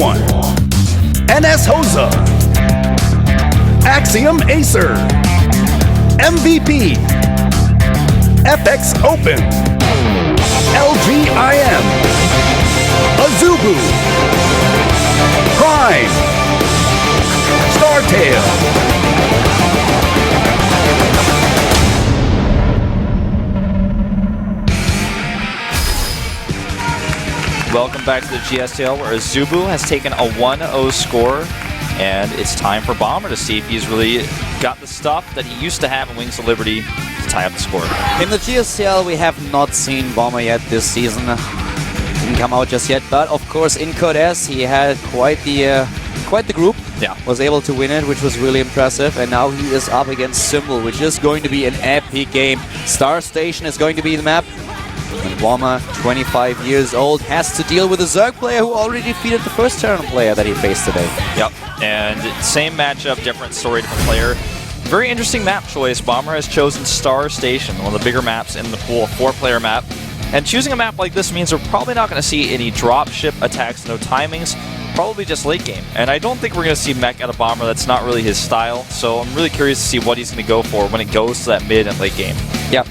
Match1, NS Hosa, Axiom Acer, MVP, FX Open, LGIM, AZUBU, Prime, StarTale. Welcome back to the GSTL, where AZUBU has taken a 1-0 score, and it's time for Bomber to see if he's really got the stuff that he used to have in Wings of Liberty to tie up the score. In the GSTL, we have not seen Bomber yet this season. Didn't come out just yet, but of course in Code S he had quite the group. Yeah. Was able to win it, which was really impressive, and now he is up against Symbol, which is going to be an epic game. Star Station is going to be the map. And Bomber, 25 years old, has to deal with a Zerg player who already defeated the first Terran player that he faced today. Yep, and same matchup, different story, different player. Very interesting map choice. Bomber has chosen Star Station, one of the bigger maps in the pool, a 4-player map. And choosing a map like this means we're probably not going to see any dropship attacks, no timings, probably just late game. And I don't think we're going to see mech out of Bomber. That's not really his style, so I'm really curious to see what he's going to go for when it goes to that mid and late game. Yep.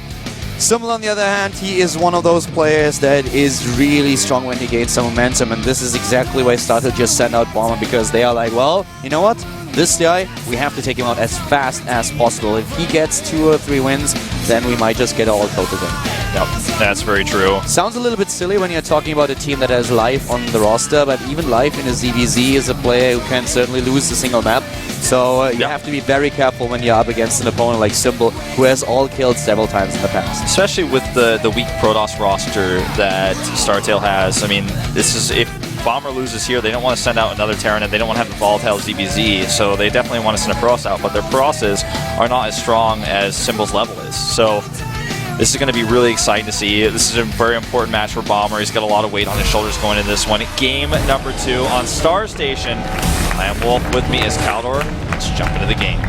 Symbol, on the other hand, he is one of those players that is really strong when he gains some momentum, and this is exactly why StarTale just sent out Bomber, because they are like, well, you know what? This guy, we have to take him out as fast as possible. If he gets 2 or 3 wins, then we might just get all total win. Yep, that's very true. Sounds a little bit silly when you're talking about a team that has Life on the roster, but even Life in a ZVZ is a player who can certainly lose a single map. So you have to be very careful when you're up against an opponent like Symbol, who has all killed several times in the past. Especially with the weak Protoss roster that StarTale has. I mean, this is, if Bomber loses here, they don't want to send out another Terran, and they don't want to have the volatile ZBZ, so they definitely want to send a Protoss out, but their Protosses are not as strong as Symbol's level is. So this is going to be really exciting to see. This is a very important match for Bomber. He's got a lot of weight on his shoulders going into this one. Game number 2 on Star Station. I am Wolf, with me is Caldor. Let's jump into the game.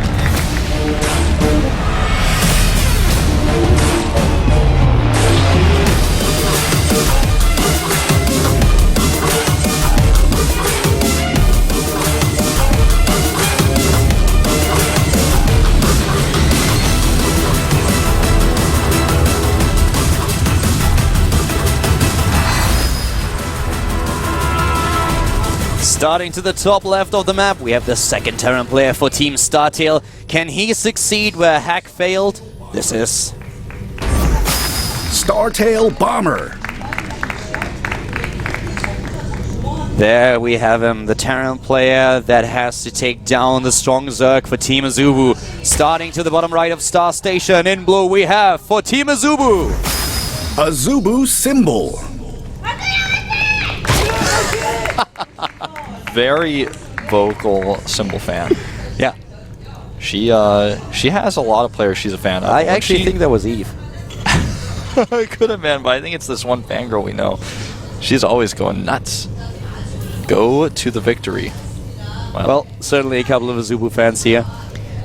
Starting to the top left of the map, we have the second Terran player for Team StarTale. Can he succeed where Hack failed? This is StarTale Bomber. There we have him, the Terran player that has to take down the strong Zerg for Team AZUBU. Starting to the bottom right of Star Station, in blue we have for Team AZUBU, AZUBU Symbol. Very vocal Symbol fan. Yeah. She has a lot of players she's a fan of. I actually think that was Eve. It could have been, but I think it's this one fangirl we know. She's always going nuts. Go to the victory. Well, certainly a couple of AZUBU fans here.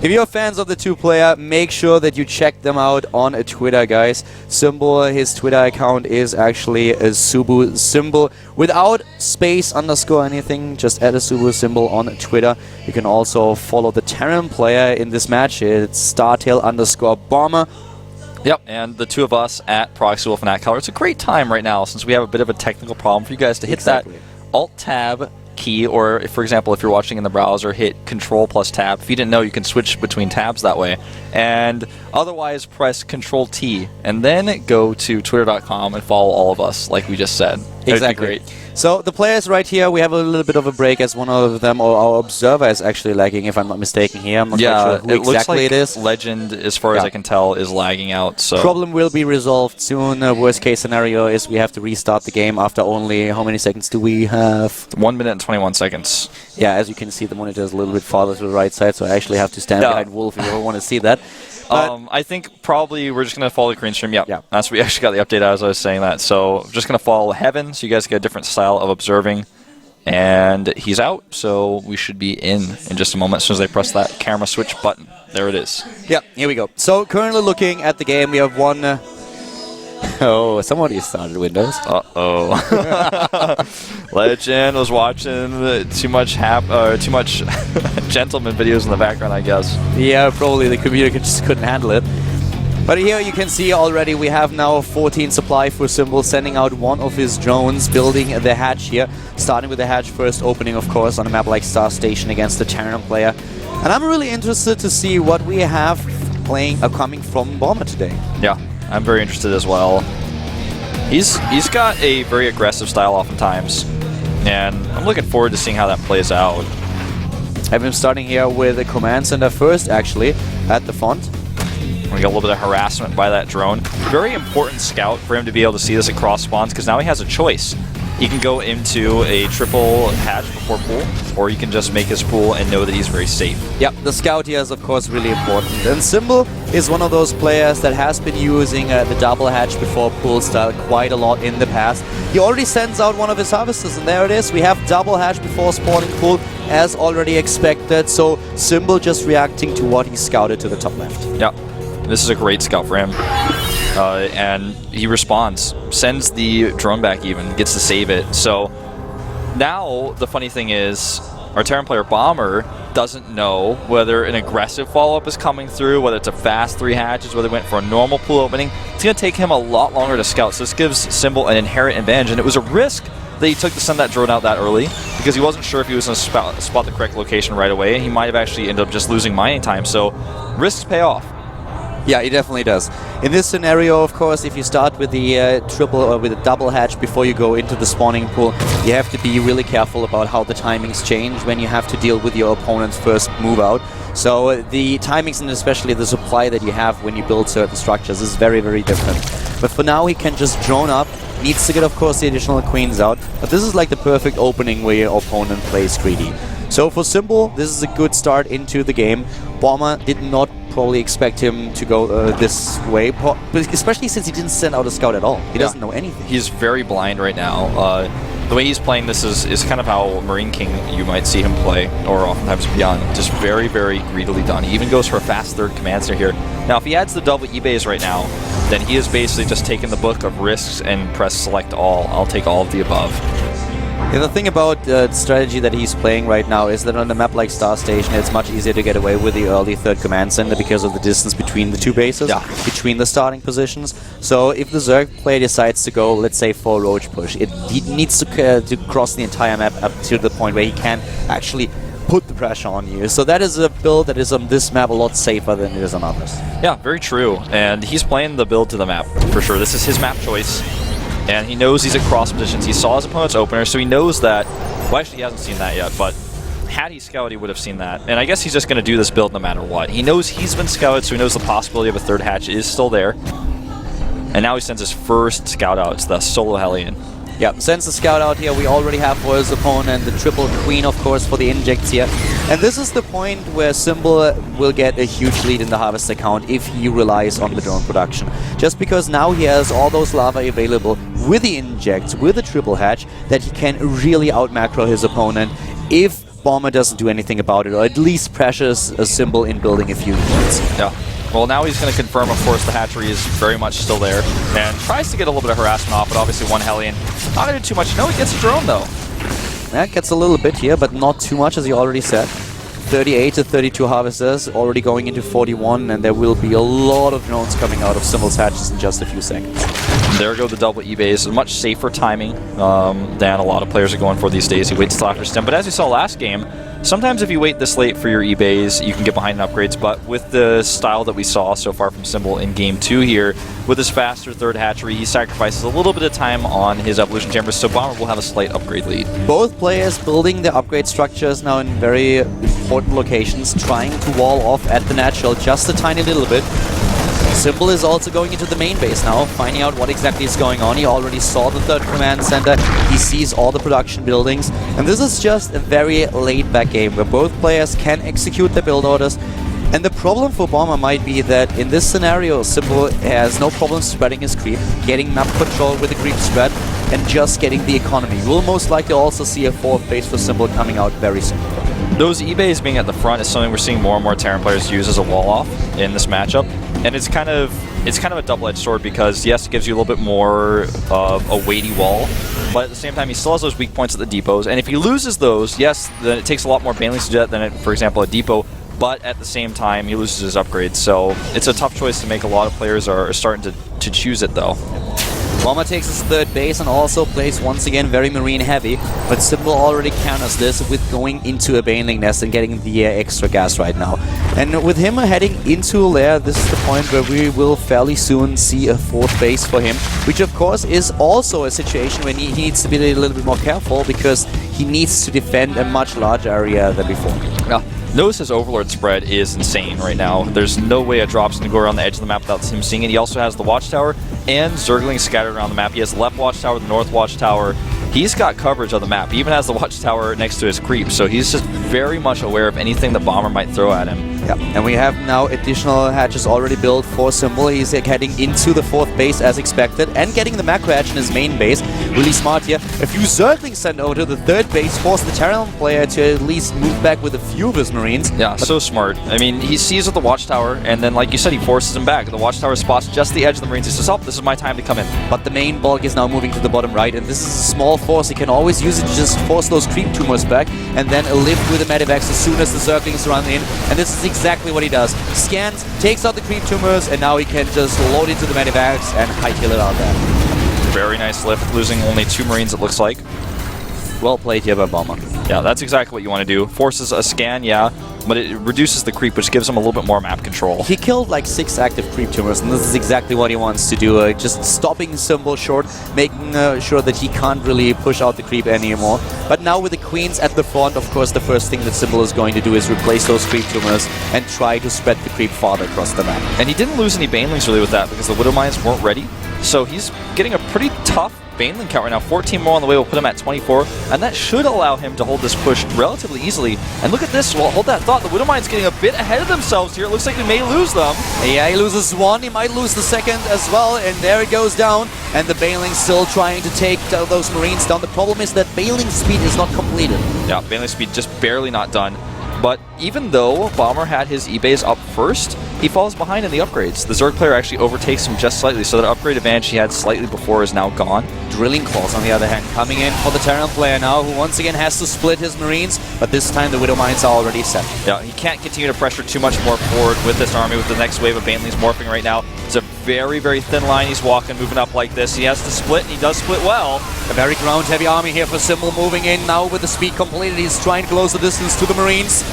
If you're fans of the 2-player, make sure that you check them out on Twitter, guys. Symbol, his Twitter account is actually AZUBU Symbol without space underscore anything. Just add AZUBU Symbol on Twitter. You can also follow the Terran player in this match. It's StarTale underscore Bomber. Yep, and the two of us at ProxyWolf and at Color. It's a great time right now, since we have a bit of a technical problem, for you guys to hit that Alt-Tab key, or if, for example, if you're watching in the browser, hit Control plus Tab. If you didn't know, you can switch between tabs that way. And otherwise, press Control T, and then go to twitter.com and follow all of us, like we just said. Exactly. Great. So the players right here, we have a little bit of a break, as one of them, or our observer, is actually lagging, if I'm not mistaken here. I'm not quite sure who exactly it is. Legend, as far as I can tell, is lagging out. So problem will be resolved soon. Worst case scenario is we have to restart the game after only, how many seconds do we have? 1 minute and 21 seconds. Yeah, as you can see, the monitor is a little bit farther to the right side, so I actually have to stand behind Wolf if you want to see that. I think probably we're just going to follow the Korean stream. Yeah. That's we actually got the update as I was saying that. So just going to follow Heaven, so you guys get a different style of observing. And he's out, so we should be in just a moment as soon as I press that camera switch button. There it is. Yeah, here we go. So currently looking at the game, we have one Oh, somebody started Windows. Uh-oh. Legend was watching too much gentleman videos in the background, I guess. Yeah, probably the computer just couldn't handle it. But here you can see already we have now 14 supply for Symbol, sending out one of his drones, building the hatch here. Starting with the hatch first, opening of course on a map like Star Station against the Terran player. And I'm really interested to see what we have coming from Bomber today. Yeah, I'm very interested as well. He's got a very aggressive style oftentimes, and I'm looking forward to seeing how that plays out. I have him starting here with the command center first, actually, at the front. We got a little bit of harassment by that drone. Very important scout for him to be able to see this at cross spawns, because now he has a choice. He can go into a triple hatch before pool, or he can just make his pool and know that he's very safe. Yep, the scout here is of course really important. And Symbol is one of those players that has been using the double hatch before pool style quite a lot in the past. He already sends out one of his harvesters, and there it is. We have double hatch before spawning pool, as already expected. So Symbol just reacting to what he scouted to the top left. Yep. This is a great scout for him. And he responds, sends the drone back even, gets to save it. So now the funny thing is, our Terran player Bomber doesn't know whether an aggressive follow-up is coming through, whether it's a fast 3 hatches, whether they went for a normal pool opening. It's going to take him a lot longer to scout, so this gives Symbol an inherent advantage, and it was a risk that he took to send that drone out that early, because he wasn't sure if he was going to spot the correct location right away, and he might have actually ended up just losing mining time, so risks pay off. Yeah, he definitely does. In this scenario, of course, if you start with the triple or with a double hatch before you go into the spawning pool, you have to be really careful about how the timings change when you have to deal with your opponent's first move out. So the timings and especially the supply that you have when you build certain structures is very, very different. But for now, he can just drone up. Needs to get, of course, the additional queens out. But this is like the perfect opening where your opponent plays greedy. So for Symbol, this is a good start into the game. Bomber did not probably expect him to go this way, but especially since he didn't send out a scout at all. He doesn't know anything. He's very blind right now. The way he's playing this is kind of how Marine King you might see him play, or oftentimes beyond. Just very, very greedily done. He even goes for a fast third command center here. Now, if he adds the double eBays right now, then he is basically just taking the book of risks and press select all. I'll take all of the above. Yeah, the thing about the strategy that he's playing right now is that on a map like Star Station, it's much easier to get away with the early third command center because of the distance between the two bases, between the starting positions. So if the Zerg player decides to go, let's say, for a roach push, he needs to cross the entire map up to the point where he can actually put the pressure on you. So that is a build that is on this map a lot safer than it is on others. Yeah, very true. And he's playing the build to the map, for sure. This is his map choice. And he knows he's at cross positions. He saw his opponent's opener, so he knows that. Well, actually, he hasn't seen that yet, but had he scouted, he would have seen that. And I guess he's just going to do this build no matter what. He knows he's been scouted, so he knows the possibility of a third hatch is still there. And now he sends his first scout out. It's the Solo Hellion. Yep, sends the scout out here. We already have for his opponent the triple queen, of course, for the injects here. And this is the point where Symbol will get a huge lead in the harvest account if he relies on the drone production. Just because now he has all those lava available with the injects, with the triple hatch, that he can really out-macro his opponent if Bomber doesn't do anything about it, or at least pressures a Symbol in building a few units. Yeah. Well, now he's going to confirm, of course, the hatchery is very much still there, and tries to get a little bit of harassment off, but obviously one Hellion. Not doing too much. No, he gets a drone, though. That gets a little bit here, but not too much, as you already said. 38 to 32 harvesters, already going into 41, and there will be a lot of drones coming out of Symbol's hatches in just a few seconds. There go the double eBays. Much safer timing than a lot of players are going for these days. He waits till after stem, but as we saw last game, sometimes if you wait this late for your eBays, you can get behind in upgrades, but with the style that we saw so far from Symbol in Game 2 here, with his faster third hatchery, he sacrifices a little bit of time on his evolution chambers, so Bomber will have a slight upgrade lead. Both players building the upgrade structures now in very important locations, trying to wall off at the natural just a tiny little bit. Symbol is also going into the main base now, finding out what exactly is going on. He already saw the third command center, he sees all the production buildings, and this is just a very laid-back game where both players can execute their build orders. And the problem for Bomber might be that in this scenario, Symbol has no problem spreading his creep, getting map control with the creep spread, and just getting the economy. We'll most likely also see a fourth base for Symbol coming out very soon. Those eBays being at the front is something we're seeing more and more Terran players use as a wall-off in this matchup. And it's kind of a double-edged sword because yes, it gives you a little bit more of a weighty wall, but at the same time, he still has those weak points at the depots. And if he loses those, yes, then it takes a lot more banelings to do that than, for example, a depot. But at the same time, he loses his upgrades. So it's a tough choice to make. A lot of players are starting to choose it though. Bomber takes his third base and also plays once again very marine heavy, but Symbol already counters this with going into a baneling nest and getting the extra gas right now. And with him heading into a lair, this is the point where we will fairly soon see a fourth base for him, which of course is also a situation when he needs to be a little bit more careful because he needs to defend a much larger area than before. Yeah. Notice his Overlord spread is insane right now. There's no way a drop's going to go around the edge of the map without him seeing it. He also has the Watchtower and Zerglings scattered around the map. He has the left Watchtower, the north Watchtower. He's got coverage of the map. He even has the Watchtower next to his creep, so he's just very much aware of anything the Bomber might throw at him. Yeah, and we have now additional hatches already built for Symbol. He's heading into the fourth base as expected and getting the macro hatch in his main base. Really smart here. A few Zerglings sent over to the third base, force the Terran player to at least move back with a few of his Marines. Yeah, so smart. I mean, he sees with the Watchtower, and then, like you said, he forces him back. The Watchtower spots just the edge of the Marines. He says, oh, this is my time to come in. But the main bulk is now moving to the bottom right, and this is a small force. He can always use it to just force those creep tumors back, and then a lift with the Medivacs as soon as the Zerglings run in. And this is exactly what he does. Scans, takes out the creep tumors, and now he can just load into the Medivacs and high kill it out there. Very nice lift, losing only 2 Marines, it looks like. Well played here by Bomber. Yeah, that's exactly what you want to do. Forces a scan, yeah, but it reduces the creep, which gives him a little bit more map control. He killed like 6 active creep tumors, and this is exactly what he wants to do. Just stopping Symbol short, making sure that he can't really push out the creep anymore. But now with the Queens at the front, of course, the first thing that Symbol is going to do is replace those creep tumors and try to spread the creep farther across the map. And he didn't lose any banelings really with that because the Widow Mines weren't ready. So he's getting a pretty tough baneling count right now. 14 more on the way will put him at 24, and that should allow him to hold this push relatively easily. And look at this, well, hold that thought, the Widow Mine's getting a bit ahead of themselves here. It looks like we may lose them. Yeah, he loses one, he might lose the second as well, and there it goes down. And the baneling's still trying to take those Marines down. The problem is that baneling speed is not completed. Yeah, baneling speed just barely not done. But even though Bomber had his E-base up first, he falls behind in the upgrades. The Zerg player actually overtakes him just slightly, so that upgrade advantage he had slightly before is now gone. Drilling Claws, on the other hand, coming in for the Terran player now, who once again has to split his Marines, but this time the Widow Mines are already set. Yeah, he can't continue to pressure too much more forward with this army, with the next wave of banelings morphing right now. It's a very, very thin line he's walking, moving up like this. He has to split, and he does split well. A very ground-heavy army here for Symbol, moving in now with the speed completed. He's trying to close the distance to the Marines.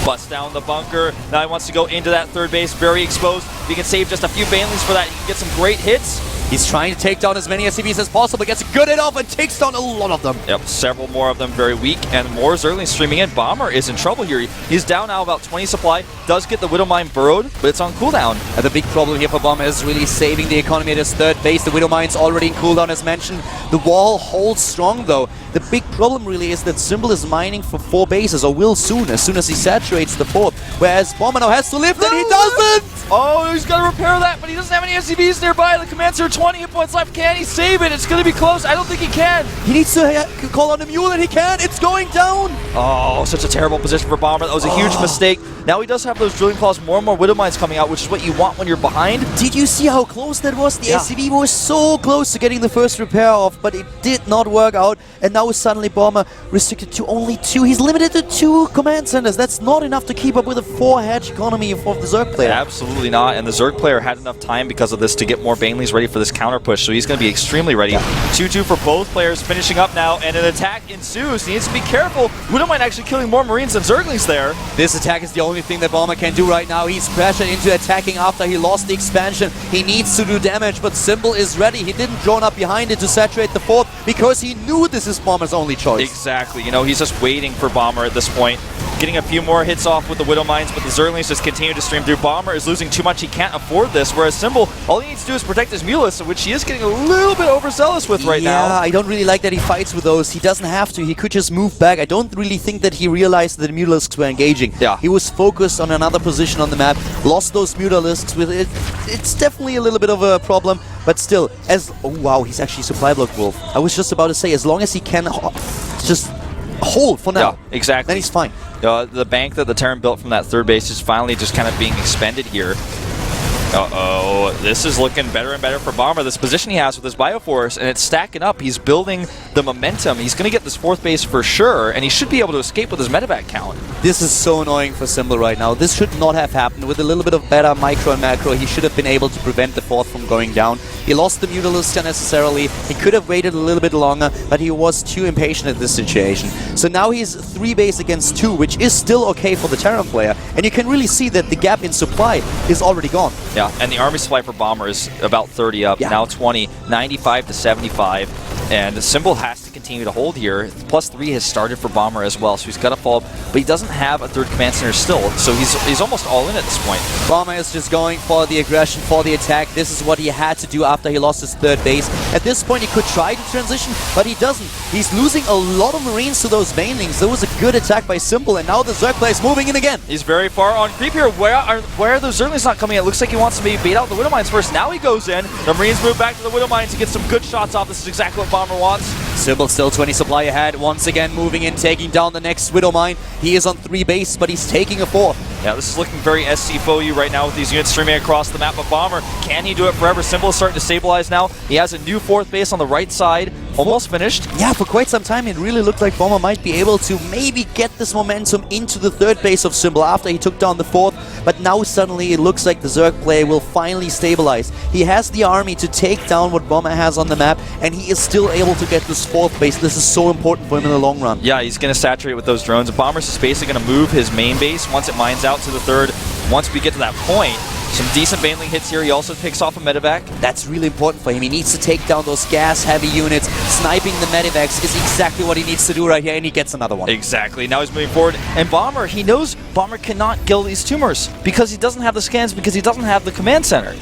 Busts down the bunker. Now he wants to go into that third base, very exposed. If he can save just a few banelings for that, he can get some great hits. He's trying to take down as many SCVs as possible, gets a good hit off and takes down a lot of them. Yep, several more of them very weak, and more Zerglings streaming in. Bomber is in trouble here. He's down now about 20 supply, does get the Widow Mine burrowed, but it's on cooldown. And the big problem here for Bomber is really saving the economy at his third base. The Widow Mine's already in cooldown as mentioned. The wall holds strong though. The big problem really is that Symbol is mining for 4 bases, or will soon, as soon as he saturates the 4th. Whereas Bomber now has to lift, and he doesn't! Oh, he's got to repair that, but he doesn't have any SCVs nearby. The Commands are 20 hit points left. Can he save it? It's going to be close. I don't think he can. He needs to call on the Mule, and he can. It's going down. Oh, such a terrible position for Bomber. That was a huge mistake. Now he does have those Drilling Claws, more and more Widow Mines coming out, which is what you want when you're behind. Did you see how close that was? The SCV was so close to getting the first repair off, but it did not work out. And now suddenly Bomber restricted to only 2. He's limited to 2 command centers. That's not enough to keep up with a 4 hatch economy of the Zerg player. Absolutely not. And the Zerg player had enough time because of this to get more banelings ready for this counter push, so he's going to be extremely ready. 2-2 for both players, finishing up now, and an attack ensues. He needs to be careful. Widow Mine actually killing more Marines than Zerglings there. This attack is the only thing that Bomber can do right now. He's pressured into attacking after he lost the expansion. He needs to do damage, but Symbol is ready. He didn't drone up behind it to saturate the 4th because he knew this is Bomber's only choice. Exactly. You know, he's just waiting for Bomber at this point. Getting a few more hits off with the Widow Mines, but the Zerglings just continue to stream through. Bomber is losing too much. He can't afford this, whereas Symbol, all he needs to do is protect his Mulus, which he is getting a little bit overzealous with right now. Yeah, I don't really like that he fights with those. He doesn't have to. He could just move back. I don't really think that he realized that the Mulisks were engaging. Yeah. He was focused on another position on the map, lost those Mulisks with it. It's definitely a little bit of a problem, but still, oh wow, he's actually supply block Wolf. I was just about to say, as long as he can just hold for now, yeah, exactly, then he's fine. The bank that the Terran built from that third base is finally just kind of being expended here. Uh-oh, this is looking better and better for Bomber. This position he has with his Bioforce, and it's stacking up. He's building the momentum. He's going to get this 4th base for sure, and he should be able to escape with his medevac count. This is so annoying for Symbol right now. This should not have happened. With a little bit of better micro and macro, he should have been able to prevent the 4th from going down. He lost the Mutalisk unnecessarily. He could have waited a little bit longer, but he was too impatient at this situation. So now he's 3 base against 2, which is still okay for the Terran player. And you can really see that the gap in supply is already gone. Yeah, and the army supply for Bomber is about 30 up, now 20, 95 to 75. And the Symbol has to continue to hold here. +3 has started for Bomber as well, so he's got to fall. But he doesn't have a 3rd command center still, so he's almost all in at this point. Bomber is just going for the aggression, for the attack. This is what he had to do after he lost his 3rd base. At this point, he could try to transition, but he doesn't. He's losing a lot of Marines to those Banelings. There was a good attack by Symbol, and now the Zerg player is moving in again. He's very far on creep here. Where are those Zerglings not coming in? It looks like he wants to maybe bait out the Widow Mines first. Now he goes in. The Marines move back to the Widow Mines to get some good shots off. This is exactly what Bomber wants. Symbol still 20 supply ahead, once again moving in, taking down the next Widow Mine. He is on 3 base, but he's taking a 4th. Yeah, this is looking very SC FOU right now with these units streaming across the map of Bomber. Can he do it forever? Symbol is starting to stabilize now. He has a new 4th base on the right side, almost finished. Yeah, for quite some time it really looked like Bomber might be able to maybe get this momentum into the 3rd base of Symbol after he took down the 4th, but now suddenly it looks like the Zerg play will finally stabilize. He has the army to take down what Bomber has on the map, and he is still able to get this 4th base. This is so important for him in the long run. Yeah, he's going to saturate with those drones. Bomber's is basically going to move his main base once it mines out to the 3rd. Once we get to that point, some decent Baneling hits here. He also picks off a medevac. That's really important for him. He needs to take down those gas-heavy units. Sniping the medevacs is exactly what he needs to do right here, and he gets another one. Exactly. Now he's moving forward. And Bomber, he knows Bomber cannot kill these tumors because he doesn't have the scans, because he doesn't have the command center.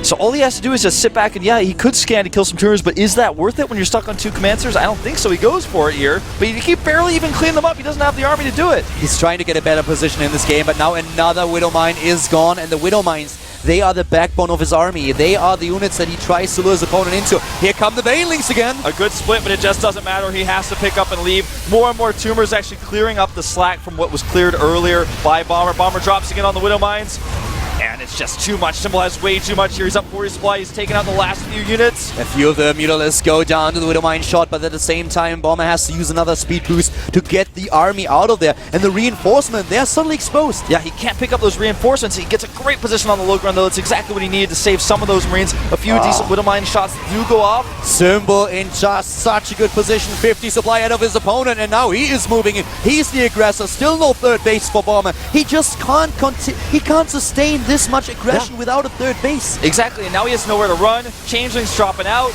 So all he has to do is just sit back and, yeah, he could scan to kill some tumors, but is that worth it when you're stuck on 2 command centers? I don't think so. He goes for it here, but he can barely even clean them up. He doesn't have the army to do it. He's trying to get a better position in this game, but now another Widow Mine is gone, and the Widow Mines, they are the backbone of his army. They are the units that he tries to lure his opponent into. Here come the Banelings again. A good split, but it just doesn't matter. He has to pick up and leave. More and more tumors actually clearing up the slack from what was cleared earlier by Bomber. Bomber drops again on the Widow Mines. And it's just too much. Symbol has way too much here. He's up 40 supply. He's taking out the last few units. A few of the Mutalisks go down to the Widow Mine shot, but at the same time, Bomber has to use another speed boost to get the army out of there. And the reinforcement, they're suddenly exposed. Yeah, he can't pick up those reinforcements. He gets a great position on the low ground, though. It's exactly what he needed to save some of those Marines. A few decent Widow Mine shots do go off. Symbol in just such a good position. 50 supply ahead of his opponent, and now he is moving in. He's the aggressor. Still no 3rd base for Bomber. He just can't sustain this much aggression without a 3rd base. Exactly, and now he has nowhere to run. Changeling's dropping out.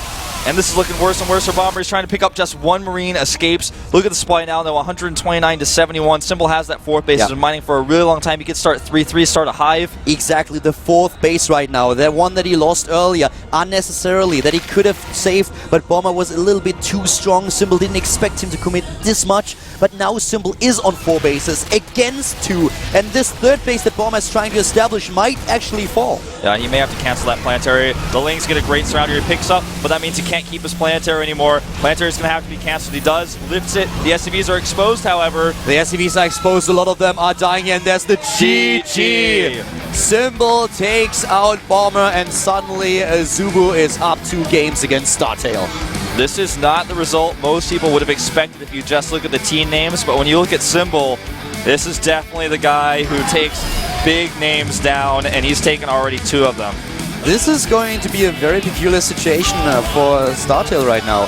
And this is looking worse and worse for Bomber. He's trying to pick up just 1 Marine, escapes. Look at the supply now, though, 129 to 71. Symbol has that 4th base. He's been mining for a really long time. He could start 3-3, start a hive. Exactly, the 4th base right now. The one that he lost earlier, unnecessarily, that he could have saved, but Bomber was a little bit too strong. Symbol didn't expect him to commit this much, but now Symbol is on 4 bases against 2, and this 3rd base that Bomber is trying to establish might actually fall. Yeah, he may have to cancel that planetary. The Lings get a great surround here. He picks up, but that means he can't keep his planetary anymore. Planetary is going to have to be canceled. He does, lifts it. The SCVs are exposed, however. The SCVs are exposed. A lot of them are dying, and there's the GG. Symbol takes out Bomber, and suddenly AZUBU is up 2 games against StarTale. This is not the result most people would have expected if you just look at the team names, but when you look at Symbol, this is definitely the guy who takes big names down, and he's taken already 2 of them. This is going to be a very peculiar situation for StarTale right now.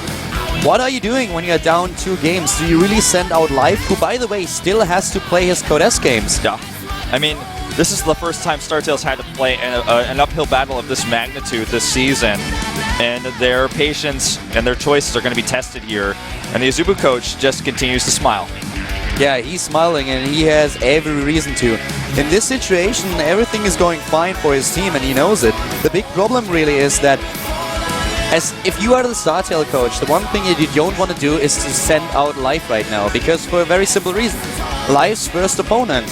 What are you doing when you're down 2 games? Do you really send out Live, who, by the way, still has to play his Code S games? Yeah. I mean, this is the first time StarTale's had to play an uphill battle of this magnitude this season. And their patience and their choices are going to be tested here. And the AZUBU coach just continues to smile. Yeah, he's smiling, and he has every reason to. In this situation, everything is going fine for his team, and he knows it. The big problem really is that if you are the StarTale coach, the one thing that you don't want to do is to send out Live right now, because for a very simple reason. Live's first opponent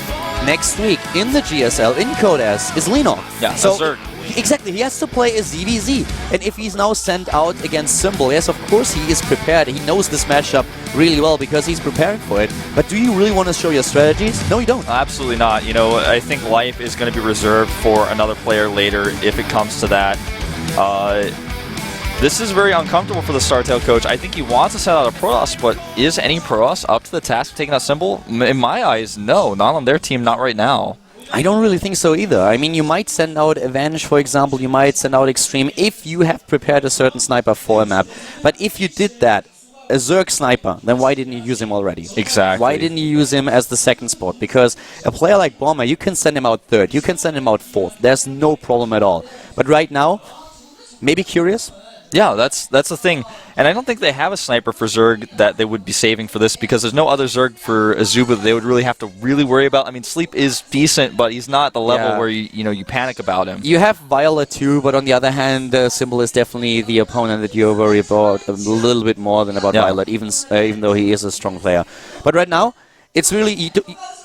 next week in the GSL, in Code S, is Lenok. Yeah, so Zerg. Exactly, he has to play a ZVZ. And if he's now sent out against Symbol, yes, of course he is prepared. He knows this matchup really well because he's preparing for it. But do you really want to show your strategies? No, you don't. Absolutely not. You know, I think life is going to be reserved for another player later if it comes to that. This is very uncomfortable for the StarTale coach. I think he wants to send out a Protoss, but is any Protoss up to the task of taking out Symbol? In my eyes, no. Not on their team, not right now. I don't really think so either. I mean, you might send out Avenge, for example. You might send out Extreme if you have prepared a certain sniper for a map. But if you did that, a Zerg sniper, then why didn't you use him already? Exactly. Why didn't you use him as the second spot? Because a player like Bomber, you can send him out third. You can send him out fourth. There's no problem at all. But right now, maybe curious? Yeah, that's the thing. And I don't think they have a sniper for Zerg that they would be saving for this because there's no other Zerg for AZUBU that they would really have to worry about. I mean, Sleep is decent, but he's not at the level where you panic about him. You have Violet too, but on the other hand, Symbol is definitely the opponent that you worry about a little bit more than about Violet, even though he is a strong player. But right now, it's really,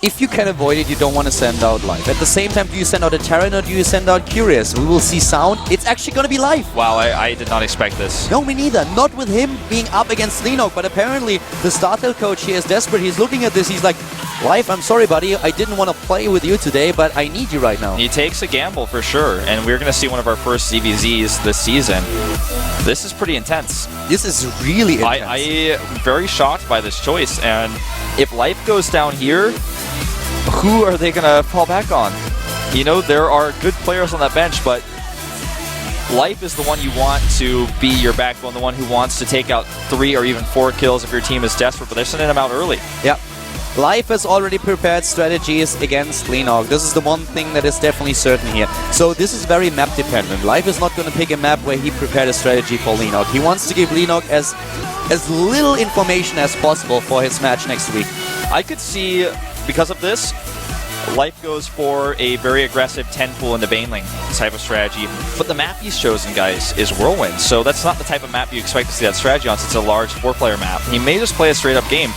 if you can avoid it, you don't want to send out Live. At the same time, do you send out a Terran or do you send out Curious? We will see Sound. It's actually going to be Live. Wow, I did not expect this. No, me neither. Not with him being up against Lenok, but apparently the StarTale coach here is desperate. He's looking at this. He's like, Live, I'm sorry, buddy. I didn't want to play with you today, but I need you right now. He takes a gamble for sure, and we're going to see one of our first ZVZs this season. This is pretty intense. This is really intense. I am very shocked by this choice, and if Life goes down here, who are they going to fall back on? You know, there are good players on that bench, but Life is the one you want to be your backbone, the one who wants to take out 3 or even 4 kills if your team is desperate, but they're sending him out early. Yep. Life has already prepared strategies against Lenok. This is the one thing that is definitely certain here. So this is very map dependent. Life is not going to pick a map where he prepared a strategy for Lenok. He wants to give Lenok as little information as possible for his match next week. I could see, because of this, Life goes for a very aggressive 10 pool into Baneling type of strategy. But the map he's chosen, guys, is Whirlwind. So that's not the type of map you expect to see that strategy on, since it's a large 4-player map. He may just play a straight-up game.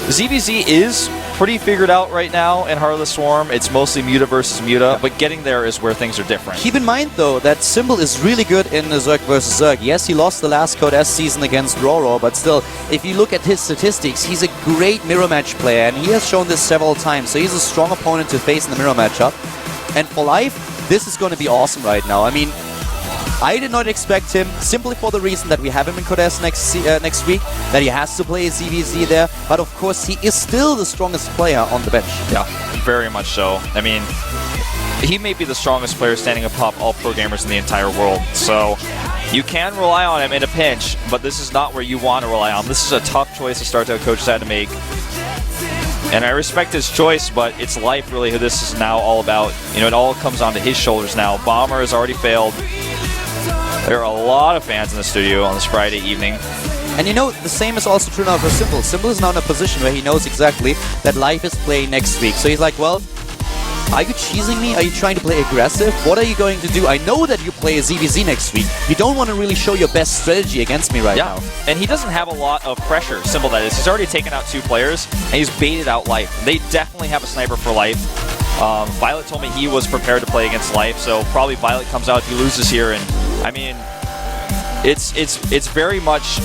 ZVZ is pretty figured out right now in Heart of the Swarm. It's mostly Muta versus Muta, but getting there is where things are different. Keep in mind, though, that Symbol is really good in the Zerg versus Zerg. Yes, he lost the last Code S season against Roro, but still, if you look at his statistics, he's a great mirror match player, and he has shown this several times. So he's a strong opponent to face in the mirror matchup. And for Life, this is going to be awesome right now. I mean, I did not expect him, simply for the reason that we have him in Codes next week, that he has to play ZVZ there, but of course he is still the strongest player on the bench. Yeah, very much so. I mean, he may be the strongest player standing atop all pro gamers in the entire world, so you can rely on him in a pinch, but this is not where you want to rely on. This is a tough choice the StarTale coach had to make. And I respect his choice, but it's Life really who this is now all about. You know, it all comes onto his shoulders now. Bomber has already failed. There are a lot of fans in the studio on this Friday evening. And you know, the same is also true now for Symbol. Symbol is now in a position where he knows exactly that Life is playing next week. So he's like, well, are you cheesing me? Are you trying to play aggressive? What are you going to do? I know that you play a ZVZ next week. You don't want to really show your best strategy against me right now. And he doesn't have a lot of pressure, Symbol that is. He's already taken out 2 players, and he's baited out Life. They definitely have a sniper for Life. Violet told me he was prepared to play against Life, so probably Violet comes out if he loses here, and I mean, it's very much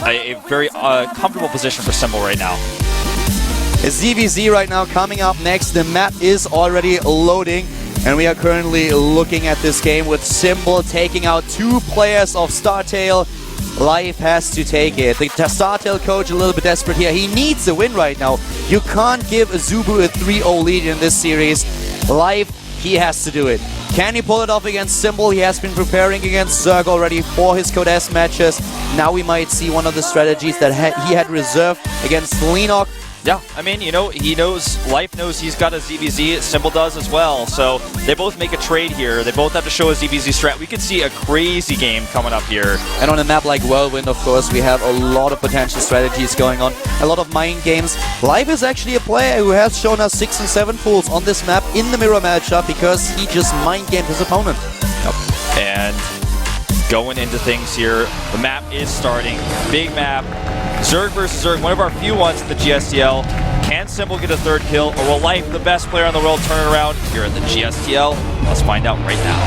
a very comfortable position for Symbol right now. ZVZ right now coming up next. The map is already loading, and we are currently looking at this game with Symbol taking out 2 players of StarTale. Life has to take it. The StarTale coach a little bit desperate here. He needs a win right now. You can't give AZUBU a 3-0 lead in this series. Life, he has to do it. Can he pull it off against Symbol? He has been preparing against Zerg already for his Code S matches. Now we might see one of the strategies that he had reserved against Lenok. Yeah, I mean, you know, he knows, Life knows he's got a ZVZ, Symbol does as well, so they both make a trade here. They both have to show a ZVZ strat. We could see a crazy game coming up here. And on a map like Whirlwind, of course, we have a lot of potential strategies going on, a lot of mind games. Life is actually a player who has shown us 6 and 7 pools on this map in the mirror matchup because he just mind gamed his opponent. Yep. And going into things here, the map is starting. Big map. Zerg versus Zerg, one of our few ones in the GSTL. Can Symbol get a 3rd kill, or will Life, the best player in the world, turn it around here at the GSTL? Let's find out right now.